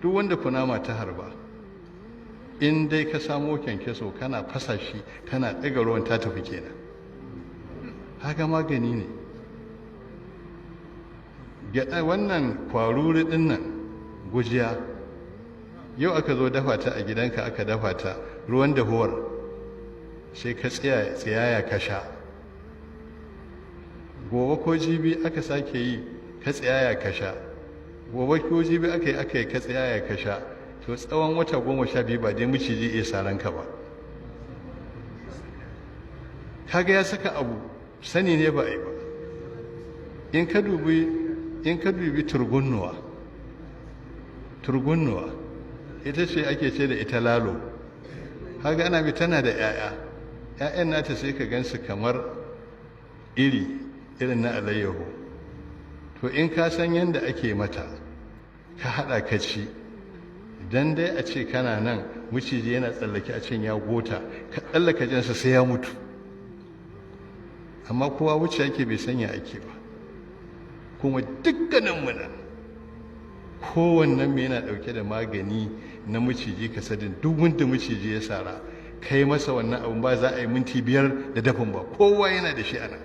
duk wanda kunama ta harba in dai ka samo kyankyaso kana fasa shi kana ɗaga ruwan ta tafi kenan, haka magani ne. Gyaɗa wannan kwaruri ɗin nan gujiya, yau aka zo dafa ta a gidanka aka dafa ta ruwan dahuwar sai ka tsiyaya ka sha, gobe ko jibi aka sake yi ka tsiyaya ka sha, gobe ko jibi aka yi ka tsiyaya ka sha, to tsawon wata 12 ba dai miciji iya saranka ba. Kaga ya saka abu sani ne ba a yi ba. In ka dubi turgunnuwa ita ce ake ce da ita lalo, kaga ana bi tana da 'ya'yan nata sai ka gansu kamar irin na alayyahu. To in ka san yadda ake mata ka haɗa ka ci, dan dai a ce kana nan miciji yana tsallake a can ya gota ka tsallaka jansa sai ya mutu, amma kowa wuce yake bai sanya ake ba. Kuma dukkaninmu nan kowannen mai yana ɗauke da magani na miciji kasadin, duk wanda miciji ya sara kai masa wannan abun ba za a yi minti 5 da dafin ba, kowa yana da shi a nan.